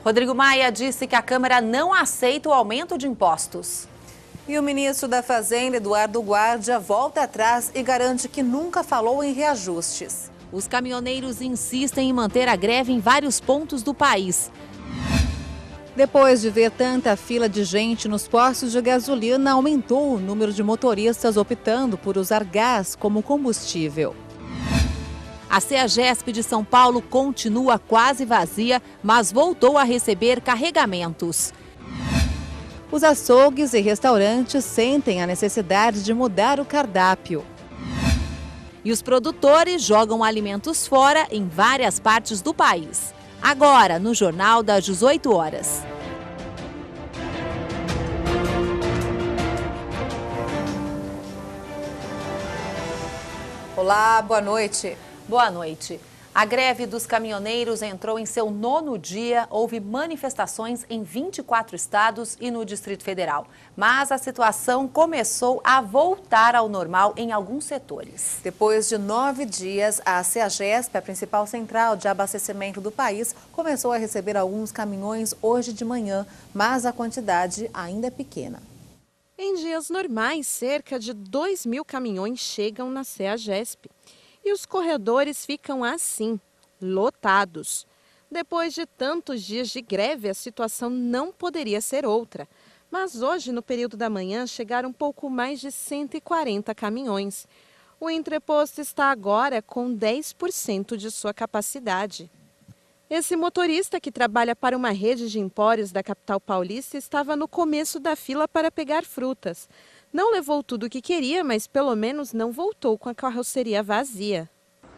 Rodrigo Maia disse que a Câmara não aceita o aumento de impostos. E o ministro da Fazenda, Eduardo Guardia, volta atrás e garante que nunca falou em reajustes. Os caminhoneiros insistem em manter a greve em vários pontos do país. Depois de ver tanta fila de gente nos postos de gasolina, aumentou o número de motoristas optando por usar gás como combustível. A CEAGESP de São Paulo continua quase vazia, mas voltou a receber carregamentos. Os açougues e restaurantes sentem a necessidade de mudar o cardápio. E os produtores jogam alimentos fora em várias partes do país. Agora, no Jornal das 18 horas. Olá, boa noite. Boa noite. A greve dos caminhoneiros entrou em seu 9º dia. Houve manifestações em 24 estados e no Distrito Federal. Mas a situação começou a voltar ao normal em alguns setores. Depois de 9 dias, a CEAGESP, a principal central de abastecimento do país, começou a receber alguns caminhões hoje de manhã, mas a quantidade ainda é pequena. Em dias normais, cerca de 2.000 caminhões chegam na CEAGESP. E os corredores ficam assim, lotados. Depois de tantos dias de greve, a situação não poderia ser outra. Mas hoje, no período da manhã, chegaram um pouco mais de 140 caminhões. O entreposto está agora com 10% de sua capacidade. Esse motorista, que trabalha para uma rede de empórios da capital paulista, estava no começo da fila para pegar frutas. Não levou tudo o que queria, mas pelo menos não voltou com a carroceria vazia.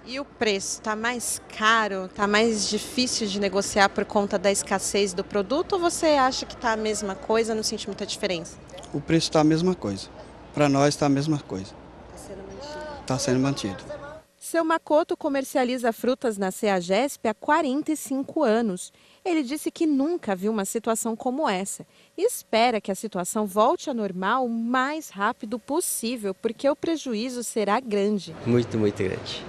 E o preço está mais caro? Está mais difícil de negociar por conta da escassez do produto? Ou você acha que está a mesma coisa, não sente muita diferença? O preço está a mesma coisa. Para nós está a mesma coisa. Está sendo mantido. Seu Makoto comercializa frutas na CEAGESP há 45 anos. Ele disse que nunca viu uma situação como essa e espera que a situação volte ao normal o mais rápido possível, porque o prejuízo será grande. Muito, muito grande.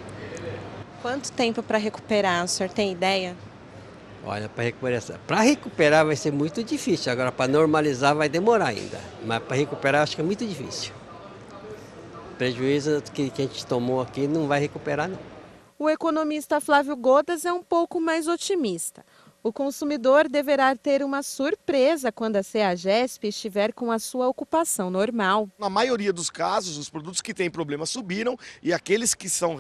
Quanto tempo para recuperar? O senhor tem ideia? Olha, para recuperar vai ser muito difícil. Agora, para normalizar vai demorar ainda. Mas para recuperar acho que é muito difícil. O prejuízo que a gente tomou aqui não vai recuperar, não. O economista Flávio Godas é um pouco mais otimista. O consumidor deverá ter uma surpresa quando a CEAGESP estiver com a sua ocupação normal. Na maioria dos casos, os produtos que têm problema subiram e aqueles que são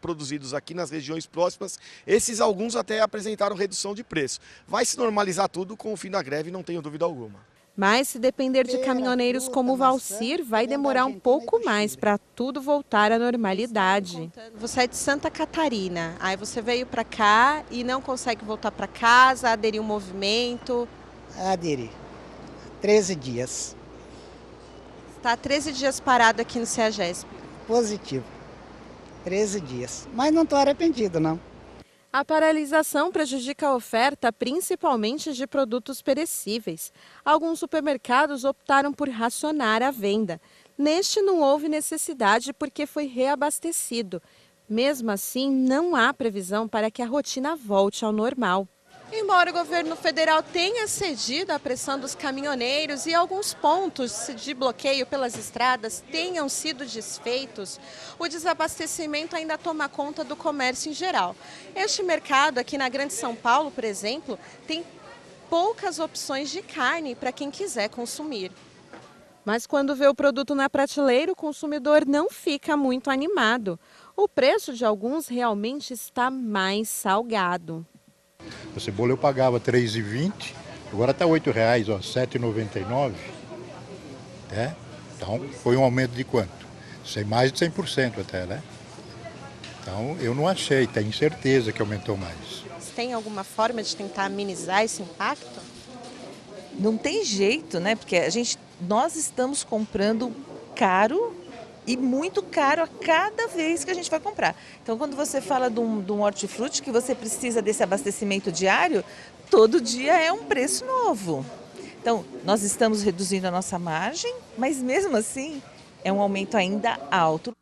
produzidos aqui nas regiões próximas, esses alguns até apresentaram redução de preço. Vai se normalizar tudo com o fim da greve, não tenho dúvida alguma. Mas se depender de caminhoneiros como o Valcir, vai demorar um pouco mais para tudo voltar à normalidade. Você é de Santa Catarina, aí você veio para cá e não consegue voltar para casa, aderir ao movimento? Aderi. 13 dias. Está 13 dias parado aqui no CEAGESP. Positivo. 13 dias. Mas não estou arrependido, não. A paralisação prejudica a oferta, principalmente de produtos perecíveis. Alguns supermercados optaram por racionar a venda. Neste não houve necessidade porque foi reabastecido. Mesmo assim, não há previsão para que a rotina volte ao normal. Embora o governo federal tenha cedido à pressão dos caminhoneiros e alguns pontos de bloqueio pelas estradas tenham sido desfeitos, o desabastecimento ainda toma conta do comércio em geral. Este mercado aqui na Grande São Paulo, por exemplo, tem poucas opções de carne para quem quiser consumir. Mas quando vê o produto na prateleira, o consumidor não fica muito animado. O preço de alguns realmente está mais salgado. A cebola eu pagava R$ 3,20, agora está R$ 8,00, R$ 7,99. Então, foi um aumento de quanto? Mais de 100% até, né? Então, eu não achei, tenho certeza que aumentou mais. Tem alguma forma de tentar amenizar esse impacto? Não tem jeito, né? Porque nós estamos comprando caro e muito caro a cada vez que a gente vai comprar. Então, quando você fala de um hortifruti que você precisa desse abastecimento diário, todo dia é um preço novo. Então, nós estamos reduzindo a nossa margem, mas mesmo assim é um aumento ainda alto.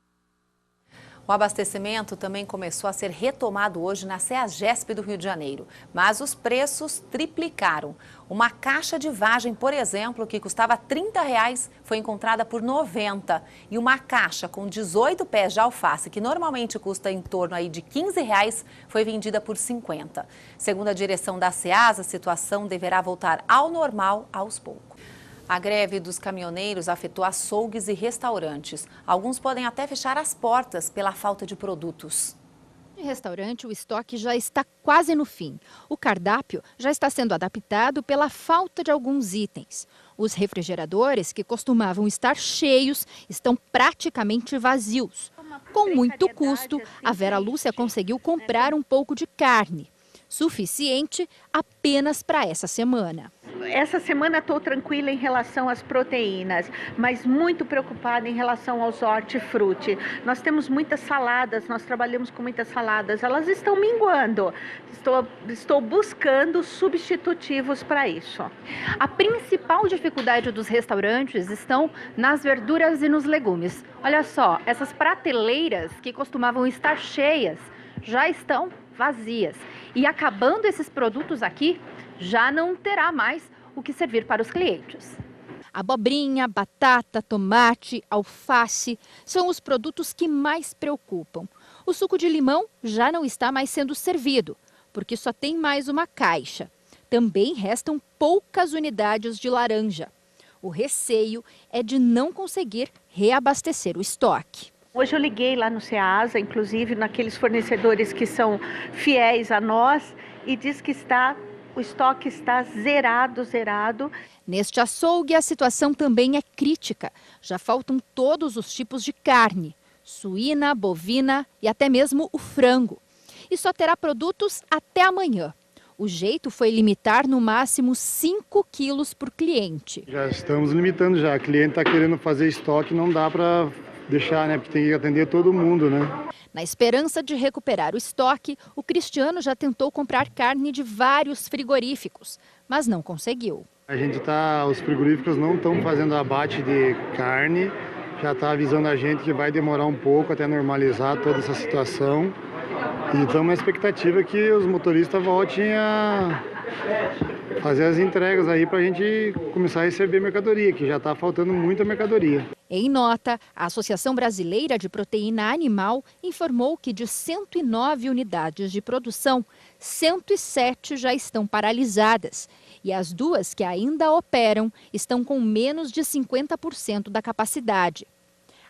O abastecimento também começou a ser retomado hoje na CEAGESP do Rio de Janeiro, mas os preços triplicaram. Uma caixa de vagem, por exemplo, que custava R$30, foi encontrada por R$90. E uma caixa com 18 pés de alface, que normalmente custa em torno aí de R$15, foi vendida por R$50. Segundo a direção da CEASA, a situação deverá voltar ao normal aos poucos. A greve dos caminhoneiros afetou açougues e restaurantes. Alguns podem até fechar as portas pela falta de produtos. No restaurante, o estoque já está quase no fim. O cardápio já está sendo adaptado pela falta de alguns itens. Os refrigeradores, que costumavam estar cheios, estão praticamente vazios. Com muito custo, a Vera Lúcia conseguiu comprar um pouco de carne, suficiente apenas para essa semana. Essa semana estou tranquila em relação às proteínas, mas muito preocupada em relação aos hortifruti. Nós temos muitas saladas, nós trabalhamos com muitas saladas, elas estão minguando. Estou buscando substitutivos para isso. A principal dificuldade dos restaurantes estão nas verduras e nos legumes. Olha só, essas prateleiras que costumavam estar cheias já estão vazias. E acabando esses produtos aqui, já não terá mais o que servir para os clientes. Abobrinha, batata, tomate, alface são os produtos que mais preocupam. O suco de limão já não está mais sendo servido, porque só tem mais uma caixa. Também restam poucas unidades de laranja. O receio é de não conseguir reabastecer o estoque. Hoje eu liguei lá no CEASA, inclusive naqueles fornecedores que são fiéis a nós, e diz que o estoque está zerado. Neste açougue, a situação também é crítica. Já faltam todos os tipos de carne, suína, bovina e até mesmo o frango. E só terá produtos até amanhã. O jeito foi limitar no máximo 5 quilos por cliente. Já estamos limitando já. O cliente está querendo fazer estoque, não dá para deixar, né? Porque tem que atender todo mundo, né? Na esperança de recuperar o estoque, o Cristiano já tentou comprar carne de vários frigoríficos, mas não conseguiu. Os frigoríficos não estão fazendo abate de carne, já está avisando a gente que vai demorar um pouco até normalizar toda essa situação. E estamos na expectativa que os motoristas voltem a fazer as entregas aí para a gente começar a receber mercadoria, que já está faltando muita mercadoria. Em nota, a Associação Brasileira de Proteína Animal informou que de 109 unidades de produção, 107 já estão paralisadas. E as 2 que ainda operam estão com menos de 50% da capacidade.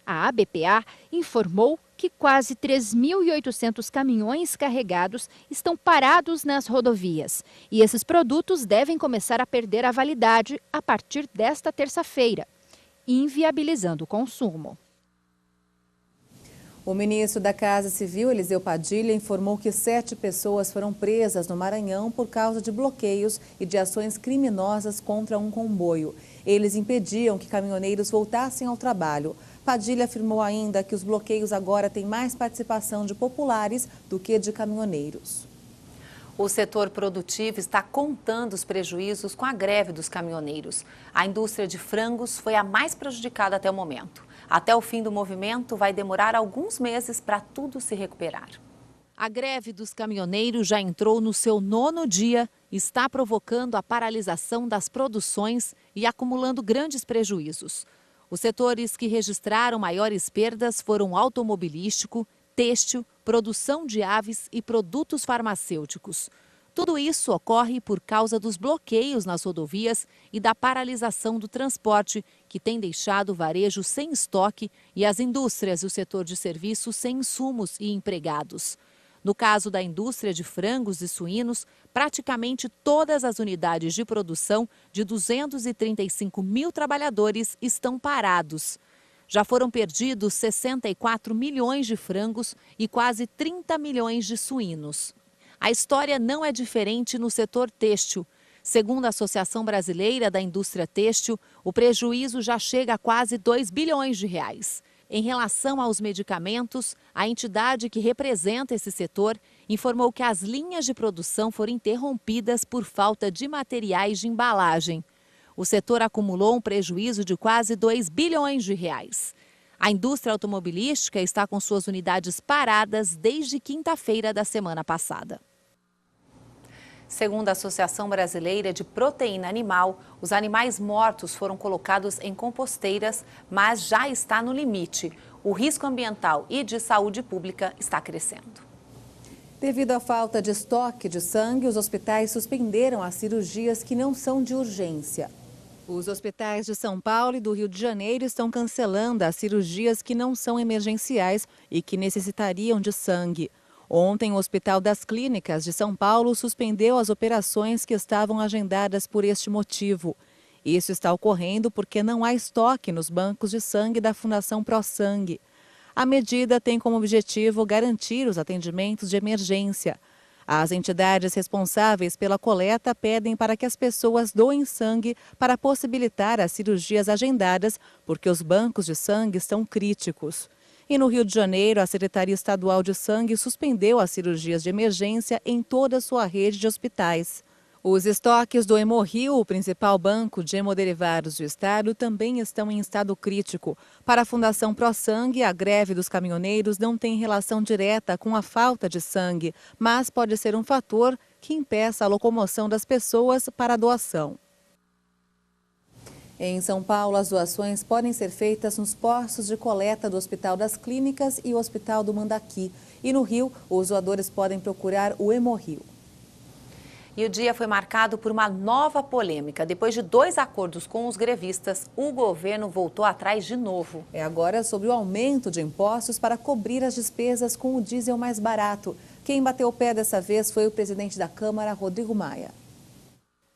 A ABPA informou que quase 3.800 caminhões carregados estão parados nas rodovias. E esses produtos devem começar a perder a validade a partir desta terça-feira, inviabilizando o consumo. O ministro da Casa Civil, Eliseu Padilha, informou que 7 pessoas foram presas no Maranhão por causa de bloqueios e de ações criminosas contra um comboio. Eles impediam que caminhoneiros voltassem ao trabalho. Padilha afirmou ainda que os bloqueios agora têm mais participação de populares do que de caminhoneiros. O setor produtivo está contando os prejuízos com a greve dos caminhoneiros. A indústria de frangos foi a mais prejudicada até o momento. Até o fim do movimento, vai demorar alguns meses para tudo se recuperar. A greve dos caminhoneiros já entrou no seu 9º dia e está provocando a paralisação das produções e acumulando grandes prejuízos. Os setores que registraram maiores perdas foram o automobilístico, têxtil, produção de aves e produtos farmacêuticos. Tudo isso ocorre por causa dos bloqueios nas rodovias e da paralisação do transporte, que tem deixado o varejo sem estoque e as indústrias e o setor de serviços sem insumos e empregados. No caso da indústria de frangos e suínos, praticamente todas as unidades de produção de 235 mil trabalhadores estão parados. Já foram perdidos 64 milhões de frangos e quase 30 milhões de suínos. A história não é diferente no setor têxtil. Segundo a Associação Brasileira da Indústria Têxtil, o prejuízo já chega a quase 2 bilhões de reais. Em relação aos medicamentos, a entidade que representa esse setor informou que as linhas de produção foram interrompidas por falta de materiais de embalagem. O setor acumulou um prejuízo de quase 2 bilhões de reais. A indústria automobilística está com suas unidades paradas desde quinta-feira da semana passada. Segundo a Associação Brasileira de Proteína Animal, os animais mortos foram colocados em composteiras, mas já está no limite. O risco ambiental e de saúde pública está crescendo. Devido à falta de estoque de sangue, os hospitais suspenderam as cirurgias que não são de urgência. Os hospitais de São Paulo e do Rio de Janeiro estão cancelando as cirurgias que não são emergenciais e que necessitariam de sangue. Ontem, o Hospital das Clínicas de São Paulo suspendeu as operações que estavam agendadas por este motivo. Isso está ocorrendo porque não há estoque nos bancos de sangue da Fundação ProSangue. A medida tem como objetivo garantir os atendimentos de emergência. As entidades responsáveis pela coleta pedem para que as pessoas doem sangue para possibilitar as cirurgias agendadas, porque os bancos de sangue estão críticos. E no Rio de Janeiro, a Secretaria Estadual de Sangue suspendeu as cirurgias de emergência em toda a sua rede de hospitais. Os estoques do Hemorrio, o principal banco de hemoderivados do estado, também estão em estado crítico. Para a Fundação ProSangue, a greve dos caminhoneiros não tem relação direta com a falta de sangue, mas pode ser um fator que impeça a locomoção das pessoas para a doação. Em São Paulo, as doações podem ser feitas nos postos de coleta do Hospital das Clínicas e o Hospital do Mandaqui. E no Rio, os doadores podem procurar o Hemorrio. E o dia foi marcado por uma nova polêmica. Depois de 2 acordos com os grevistas, o governo voltou atrás de novo. É agora sobre o aumento de impostos para cobrir as despesas com o diesel mais barato. Quem bateu o pé dessa vez foi o presidente da Câmara, Rodrigo Maia.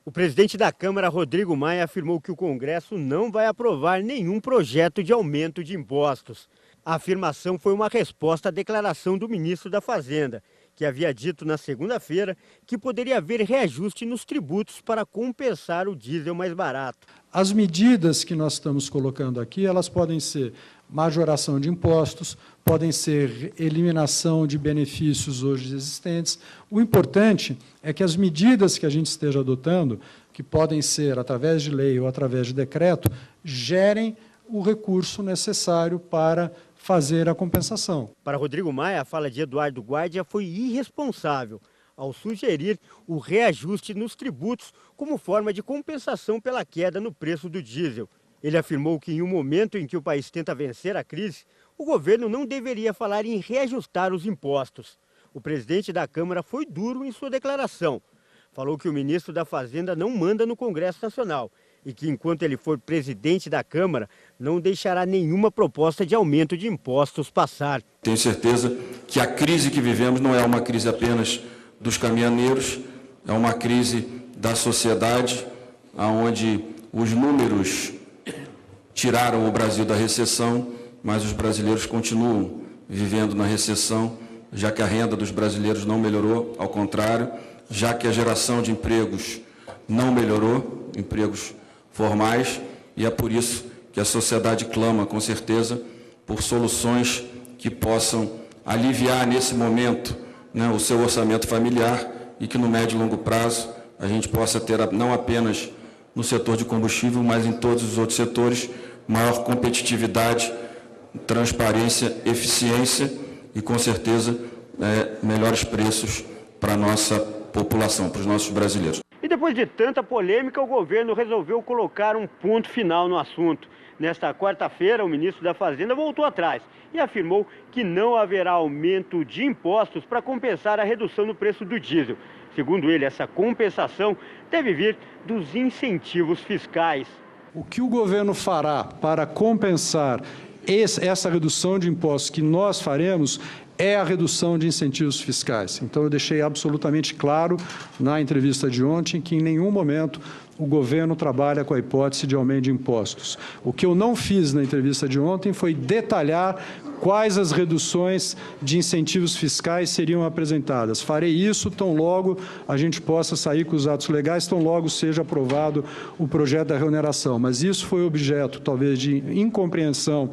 O presidente da Câmara, Rodrigo Maia, afirmou que o Congresso não vai aprovar nenhum projeto de aumento de impostos. A afirmação foi uma resposta à declaração do ministro da Fazenda, que havia dito na segunda-feira que poderia haver reajuste nos tributos para compensar o diesel mais barato. As medidas que nós estamos colocando aqui, elas podem ser majoração de impostos, podem ser eliminação de benefícios hoje existentes. O importante é que as medidas que a gente esteja adotando, que podem ser através de lei ou através de decreto, gerem o recurso necessário para fazer a compensação. Para Rodrigo Maia, a fala de Eduardo Guardia foi irresponsável ao sugerir o reajuste nos tributos como forma de compensação pela queda no preço do diesel. Ele afirmou que em um momento em que o país tenta vencer a crise, o governo não deveria falar em reajustar os impostos. O presidente da Câmara foi duro em sua declaração. Falou que o ministro da Fazenda não manda no Congresso Nacional e que, enquanto ele for presidente da Câmara, não deixará nenhuma proposta de aumento de impostos passar. Tenho certeza que a crise que vivemos não é uma crise apenas dos caminhoneiros, é uma crise da sociedade, onde os números tiraram o Brasil da recessão, mas os brasileiros continuam vivendo na recessão, já que a renda dos brasileiros não melhorou, ao contrário, já que a geração de empregos não melhorou, empregos formais, e é por isso que a sociedade clama, com certeza, por soluções que possam aliviar nesse momento, né, o seu orçamento familiar e que no médio e longo prazo a gente possa ter, não apenas no setor de combustível, mas em todos os outros setores, maior competitividade, transparência, eficiência e, com certeza, melhores preços para a nossa população, para os nossos brasileiros. E depois de tanta polêmica, o governo resolveu colocar um ponto final no assunto. Nesta quarta-feira, o ministro da Fazenda voltou atrás e afirmou que não haverá aumento de impostos para compensar a redução no preço do diesel. Segundo ele, essa compensação deve vir dos incentivos fiscais. O que o governo fará para compensar essa redução de impostos que nós faremos é a redução de incentivos fiscais. Então, eu deixei absolutamente claro na entrevista de ontem que em nenhum momento o governo trabalha com a hipótese de aumento de impostos. O que eu não fiz na entrevista de ontem foi detalhar quais as reduções de incentivos fiscais seriam apresentadas. Farei isso tão logo a gente possa sair com os atos legais, tão logo seja aprovado o projeto da reoneração. Mas isso foi objeto, talvez, de incompreensão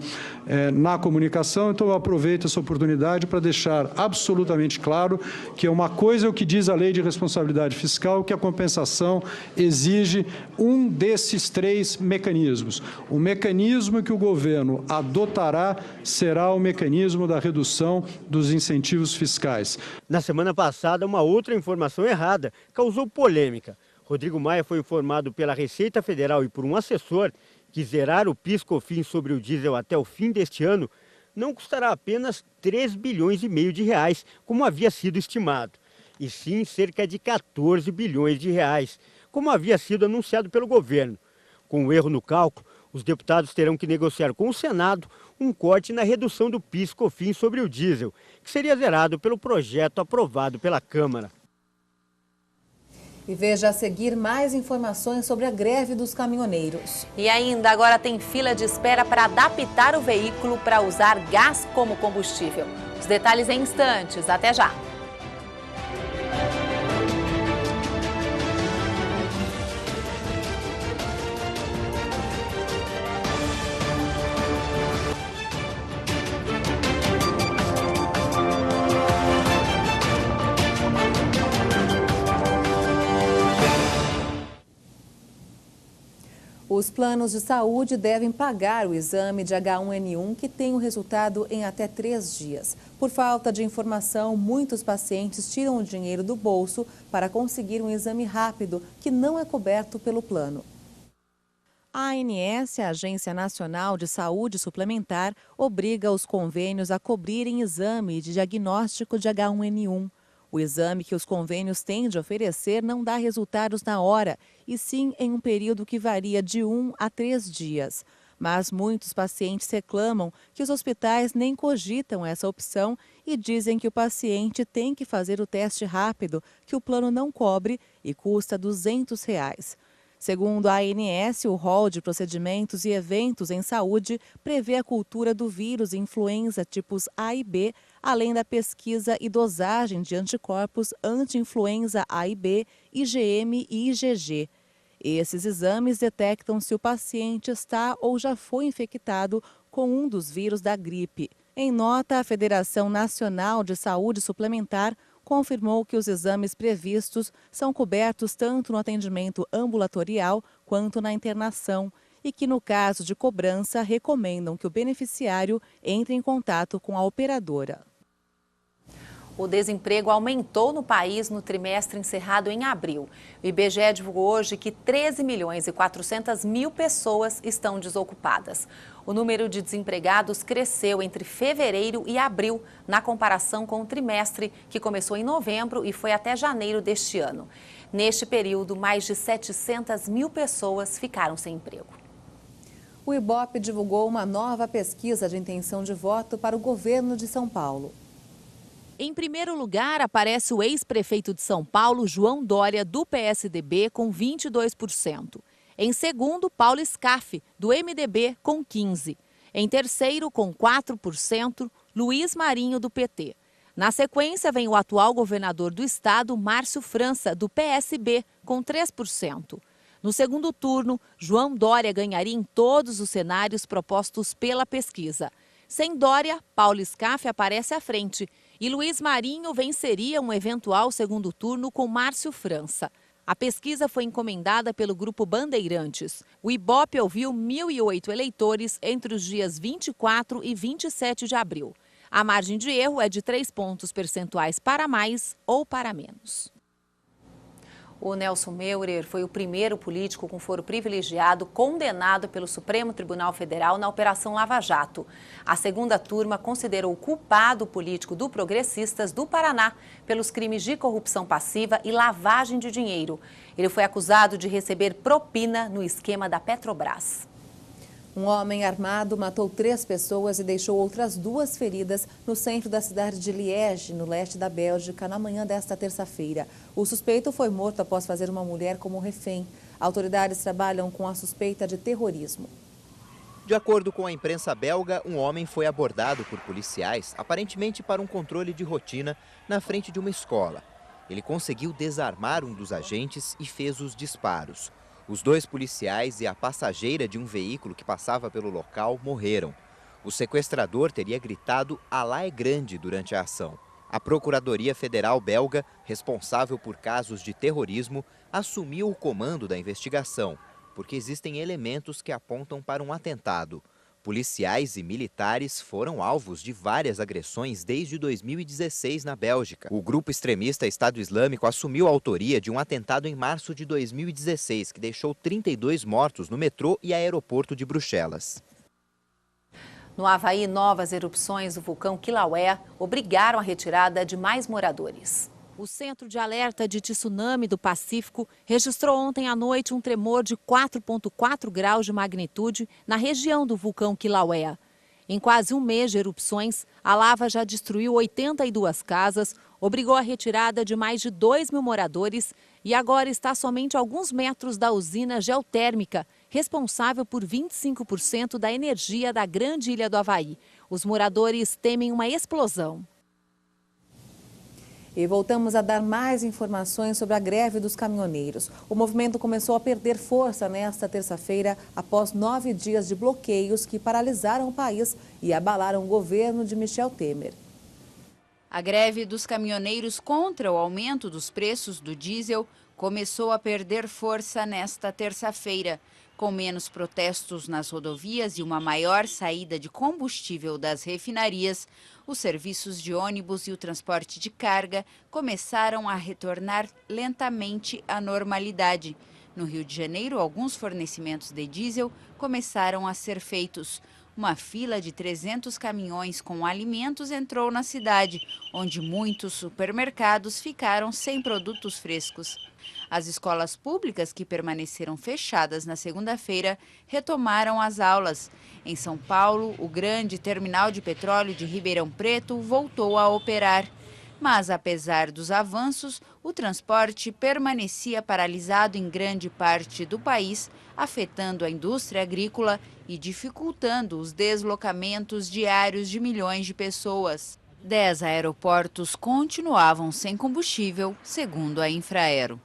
na comunicação, então eu aproveito essa oportunidade para para deixar absolutamente claro que uma coisa é o que diz a Lei de Responsabilidade Fiscal, que a compensação exige um desses 3 mecanismos. O mecanismo que o governo adotará será o mecanismo da redução dos incentivos fiscais. Na semana passada, uma outra informação errada causou polêmica. Rodrigo Maia foi informado pela Receita Federal e por um assessor que zerar o PIS/COFINS sobre o diesel até o fim deste ano não custará apenas 3,5 bilhões de reais, como havia sido estimado, e sim cerca de 14 bilhões de reais, como havia sido anunciado pelo governo. Com o erro no cálculo, os deputados terão que negociar com o Senado um corte na redução do PIS/COFINS sobre o diesel, que seria zerado pelo projeto aprovado pela Câmara. E veja a seguir mais informações sobre a greve dos caminhoneiros. E ainda agora tem fila de espera para adaptar o veículo para usar gás como combustível. Os detalhes em instantes. Até já! Os planos de saúde devem pagar o exame de H1N1 que tem o resultado em até 3 dias. Por falta de informação, muitos pacientes tiram o dinheiro do bolso para conseguir um exame rápido que não é coberto pelo plano. A ANS, a Agência Nacional de Saúde Suplementar, obriga os convênios a cobrirem exame de diagnóstico de H1N1. O exame que os convênios têm de oferecer não dá resultados na hora, e sim em um período que varia de 1 a 3 dias. Mas muitos pacientes reclamam que os hospitais nem cogitam essa opção e dizem que o paciente tem que fazer o teste rápido, que o plano não cobre e custa R$ 200. Segundo a ANS, o rol de procedimentos e eventos em saúde prevê a cultura do vírus influenza tipos A e B, além da pesquisa e dosagem de anticorpos anti-influenza A e B, IgM e IgG. Esses exames detectam se o paciente está ou já foi infectado com um dos vírus da gripe. Em nota, a Federação Nacional de Saúde Suplementar confirmou que os exames previstos são cobertos tanto no atendimento ambulatorial quanto na internação e que, no caso de cobrança, recomendam que o beneficiário entre em contato com a operadora. O desemprego aumentou no país no trimestre encerrado em abril. O IBGE divulgou hoje que 13.400.000 pessoas estão desocupadas. O número de desempregados cresceu entre fevereiro e abril, na comparação com o trimestre, que começou em novembro e foi até janeiro deste ano. Neste período, mais de 700.000 pessoas ficaram sem emprego. O IBOP divulgou uma nova pesquisa de intenção de voto para o governo de São Paulo. Em primeiro lugar, aparece o ex-prefeito de São Paulo, João Dória, do PSDB, com 22%. Em segundo, Paulo Scaff, do MDB, com 15%. Em terceiro, com 4%, Luiz Marinho, do PT. Na sequência, vem o atual governador do estado, Márcio França, do PSB, com 3%. No segundo turno, João Dória ganharia em todos os cenários propostos pela pesquisa. Sem Dória, Paulo Scaff aparece à frente e Luiz Marinho venceria um eventual segundo turno com Márcio França. A pesquisa foi encomendada pelo Grupo Bandeirantes. O IBOP ouviu 1.008 eleitores entre os dias 24 e 27 de abril. A margem de erro é de 3 pontos percentuais para mais ou para menos. O Nelson Meurer foi o primeiro político com foro privilegiado condenado pelo Supremo Tribunal Federal na Operação Lava Jato. A segunda turma considerou culpado o político do Progressistas do Paraná pelos crimes de corrupção passiva e lavagem de dinheiro. Ele foi acusado de receber propina no esquema da Petrobras. Um homem armado matou 3 pessoas e deixou outras 2 feridas no centro da cidade de Liege, no leste da Bélgica, na manhã desta terça-feira. O suspeito foi morto após fazer uma mulher como refém. Autoridades trabalham com a suspeita de terrorismo. De acordo com a imprensa belga, um homem foi abordado por policiais, aparentemente para um controle de rotina, na frente de uma escola. Ele conseguiu desarmar um dos agentes e fez os disparos. Os 2 policiais e a passageira de um veículo que passava pelo local morreram. O sequestrador teria gritado "Alá é grande" durante a ação. A Procuradoria Federal belga, responsável por casos de terrorismo, assumiu o comando da investigação, porque existem elementos que apontam para um atentado. Policiais e militares foram alvos de várias agressões desde 2016 na Bélgica. O grupo extremista Estado Islâmico assumiu a autoria de um atentado em março de 2016, que deixou 32 mortos no metrô e aeroporto de Bruxelas. No Havaí, novas erupções do vulcão Kilauea obrigaram a retirada de mais moradores. O Centro de Alerta de Tsunami do Pacífico registrou ontem à noite um tremor de 4,4 graus de magnitude na região do vulcão Kilauea. Em quase um mês de erupções, a lava já destruiu 82 casas, obrigou a retirada de mais de 2.000 moradores e agora está somente a alguns metros da usina geotérmica, responsável por 25% da energia da grande ilha do Havaí. Os moradores temem uma explosão. E voltamos a dar mais informações sobre a greve dos caminhoneiros. O movimento começou a perder força nesta terça-feira, após 9 dias de bloqueios que paralisaram o país e abalaram o governo de Michel Temer. A greve dos caminhoneiros contra o aumento dos preços do diesel começou a perder força nesta terça-feira. Com menos protestos nas rodovias e uma maior saída de combustível das refinarias, os serviços de ônibus e o transporte de carga começaram a retornar lentamente à normalidade. No Rio de Janeiro, alguns fornecimentos de diesel começaram a ser feitos. Uma fila de 300 caminhões com alimentos entrou na cidade, onde muitos supermercados ficaram sem produtos frescos. As escolas públicas, que permaneceram fechadas na segunda-feira, retomaram as aulas. Em São Paulo, o grande terminal de petróleo de Ribeirão Preto voltou a operar. Mas, apesar dos avanços, o transporte permanecia paralisado em grande parte do país, afetando a indústria agrícola e dificultando os deslocamentos diários de milhões de pessoas. 10 aeroportos continuavam sem combustível, segundo a Infraero.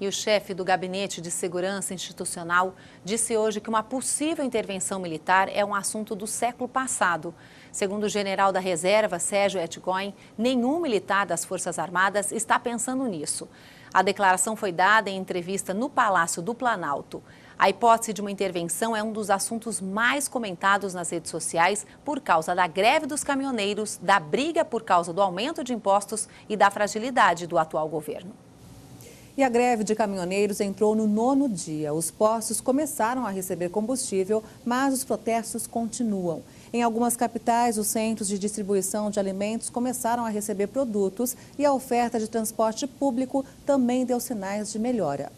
E o chefe do Gabinete de Segurança Institucional disse hoje que uma possível intervenção militar é um assunto do século passado. Segundo o general da Reserva, Sérgio Etgoin, nenhum militar das Forças Armadas está pensando nisso. A declaração foi dada em entrevista no Palácio do Planalto. A hipótese de uma intervenção é um dos assuntos mais comentados nas redes sociais por causa da greve dos caminhoneiros, da briga por causa do aumento de impostos e da fragilidade do atual governo. E a greve de caminhoneiros entrou no 9º dia. Os postos começaram a receber combustível, mas os protestos continuam. Em algumas capitais, os centros de distribuição de alimentos começaram a receber produtos e a oferta de transporte público também deu sinais de melhora.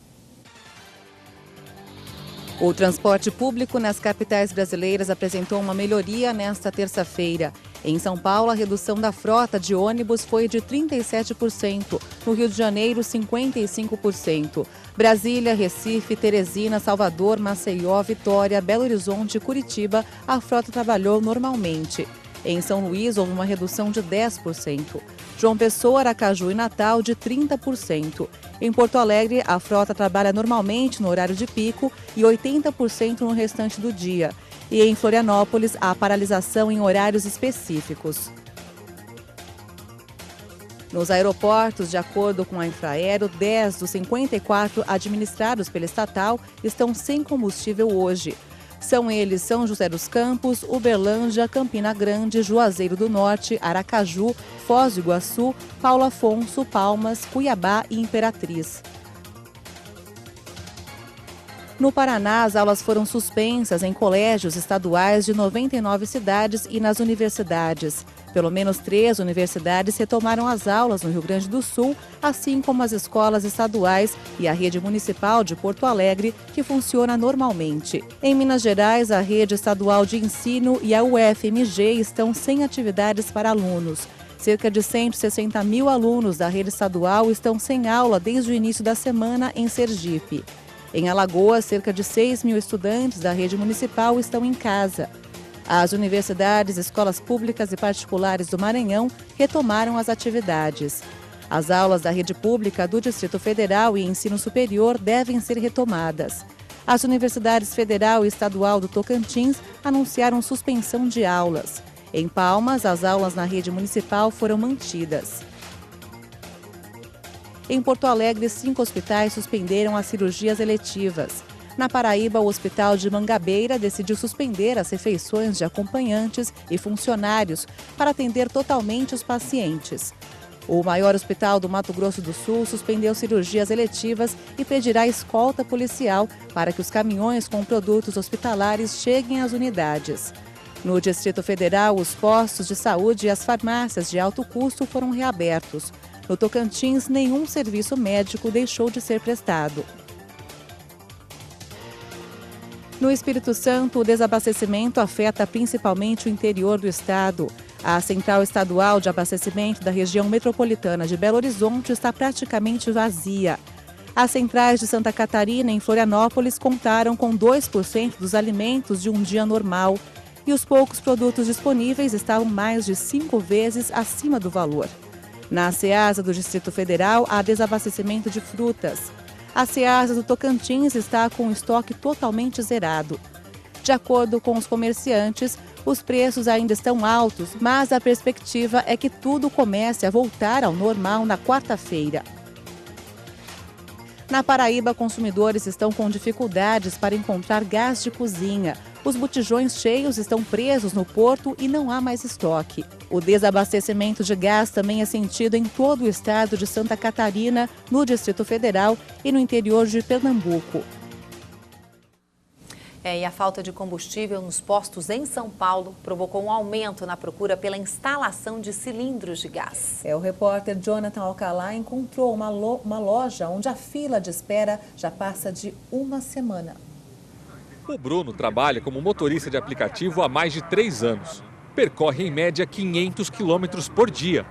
O transporte público nas capitais brasileiras apresentou uma melhoria nesta terça-feira. Em São Paulo, a redução da frota de ônibus foi de 37%. No Rio de Janeiro, 55%. Brasília, Recife, Teresina, Salvador, Maceió, Vitória, Belo Horizonte e Curitiba, a frota trabalhou normalmente. Em São Luís, houve uma redução de 10%. João Pessoa, Aracaju e Natal, de 30%. Em Porto Alegre, a frota trabalha normalmente no horário de pico e 80% no restante do dia. E em Florianópolis, há paralisação em horários específicos. Nos aeroportos, de acordo com a Infraero, 10 dos 54 administrados pela estatal estão sem combustível hoje. São eles São José dos Campos, Uberlândia, Campina Grande, Juazeiro do Norte, Aracaju, Foz do Iguaçu, Paulo Afonso, Palmas, Cuiabá e Imperatriz. No Paraná, as aulas foram suspensas em colégios estaduais de 99 cidades e nas universidades. Pelo menos 3 universidades retomaram as aulas no Rio Grande do Sul, assim como as escolas estaduais e a rede municipal de Porto Alegre, que funciona normalmente. Em Minas Gerais, a rede estadual de ensino e a UFMG estão sem atividades para alunos. Cerca de 160 mil alunos da rede estadual estão sem aula desde o início da semana em Sergipe. Em Alagoas, cerca de 6 mil estudantes da rede municipal estão em casa. As universidades, escolas públicas e particulares do Maranhão retomaram as atividades. As aulas da rede pública do Distrito Federal e ensino superior devem ser retomadas. As universidades federal e estadual do Tocantins anunciaram suspensão de aulas. Em Palmas, as aulas na rede municipal foram mantidas. Em Porto Alegre, 5 hospitais suspenderam as cirurgias eletivas. Na Paraíba, o Hospital de Mangabeira decidiu suspender as refeições de acompanhantes e funcionários para atender totalmente os pacientes. O maior hospital do Mato Grosso do Sul suspendeu cirurgias eletivas e pedirá escolta policial para que os caminhões com produtos hospitalares cheguem às unidades. No Distrito Federal, os postos de saúde e as farmácias de alto custo foram reabertos. No Tocantins, nenhum serviço médico deixou de ser prestado. No Espírito Santo, o desabastecimento afeta principalmente o interior do estado. A Central Estadual de Abastecimento da região metropolitana de Belo Horizonte está praticamente vazia. As centrais de Santa Catarina e em Florianópolis contaram com 2% dos alimentos de um dia normal. E os poucos produtos disponíveis estavam mais de 5 vezes acima do valor. Na Ceasa do Distrito Federal, há desabastecimento de frutas. A Ceasa do Tocantins está com o estoque totalmente zerado. De acordo com os comerciantes, os preços ainda estão altos, mas a perspectiva é que tudo comece a voltar ao normal na quarta-feira. Na Paraíba, consumidores estão com dificuldades para encontrar gás de cozinha. Os botijões cheios estão presos no porto e não há mais estoque. O desabastecimento de gás também é sentido em todo o estado de Santa Catarina, no Distrito Federal e no interior de Pernambuco. E a falta de combustível nos postos em São Paulo provocou um aumento na procura pela instalação de cilindros de gás. O repórter Jonathan Alcalá encontrou uma loja onde a fila de espera já passa de uma semana. O Bruno trabalha como motorista de aplicativo há mais de 3 anos. Percorre em média 500 quilômetros por dia.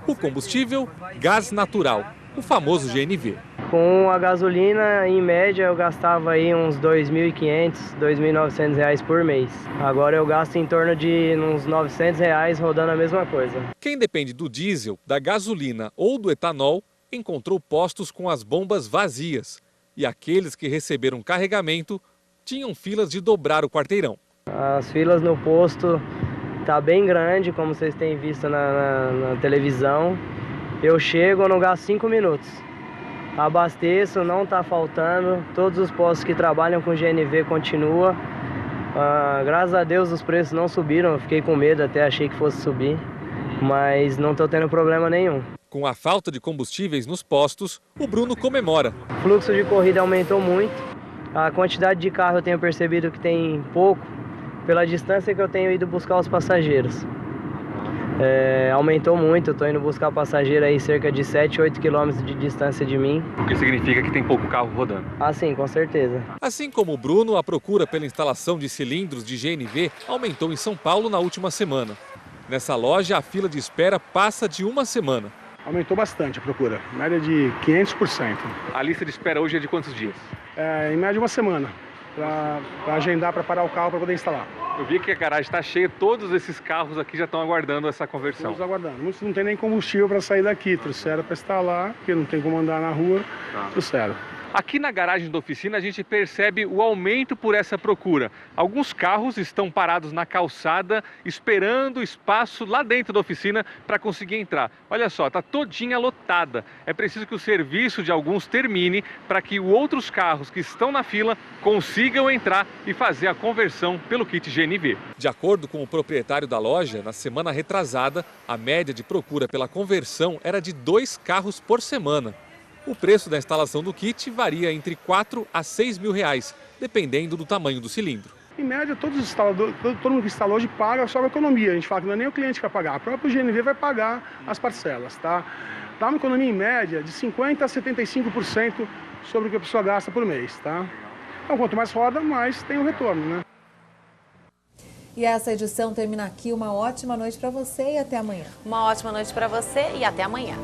O combustível, gás natural, o famoso GNV. Com a gasolina, em média, eu gastava aí uns R$ 2.500, R$ 2.900 por mês. Agora eu gasto em torno de uns R$ 900 rodando a mesma coisa. Quem depende do diesel, da gasolina ou do etanol, encontrou postos com as bombas vazias. E aqueles que receberam carregamento tinham filas de dobrar o quarteirão. As filas no posto tá bem grande, como vocês têm visto na televisão. Eu chego, eu não gasto 5 minutos. Abasteço, não está faltando. Todos os postos que trabalham com GNV continuam. Graças a Deus os preços não subiram. Eu fiquei com medo, até achei que fosse subir. Mas não estou tendo problema nenhum. Com a falta de combustíveis nos postos, o Bruno comemora. O fluxo de corrida aumentou muito. A quantidade de carro eu tenho percebido que tem pouco, pela distância que eu tenho ido buscar os passageiros. Aumentou muito, eu estou indo buscar passageiro aí cerca de 7, 8 quilômetros de distância de mim. O que significa que tem pouco carro rodando. Ah, sim, com certeza. Assim como o Bruno, a procura pela instalação de cilindros de GNV aumentou em São Paulo na última semana. Nessa loja, a fila de espera passa de uma semana. Aumentou bastante a procura, média de 500%. A lista de espera hoje é de quantos dias? Em média uma semana, para agendar, para parar o carro para poder instalar. Eu vi que a garagem está cheia, todos esses carros aqui já estão aguardando essa conversão. Estamos aguardando. Muitos não tem nem combustível para sair daqui, trouxeram para instalar, porque não tem como andar na rua, trouxeram. Aqui na garagem da oficina a gente percebe o aumento por essa procura. Alguns carros estão parados na calçada esperando espaço lá dentro da oficina para conseguir entrar. Olha só, está todinha lotada. É preciso que o serviço de alguns termine para que outros carros que estão na fila consigam entrar e fazer a conversão pelo kit GNV. De acordo com o proprietário da loja, na semana retrasada, a média de procura pela conversão era de 2 carros por semana. O preço da instalação do kit varia entre 4 a 6 mil reais, dependendo do tamanho do cilindro. Em média, todos os instaladores, todo mundo que instala hoje paga só a economia. A gente fala que não é nem o cliente que vai pagar, o próprio GNV vai pagar as parcelas, tá? Dá uma economia em média de 50% a 75% sobre o que a pessoa gasta por mês, tá? Então, quanto mais roda, mais tem o retorno, né? E essa edição termina aqui. Uma ótima noite para você e até amanhã. Uma ótima noite para você e até amanhã.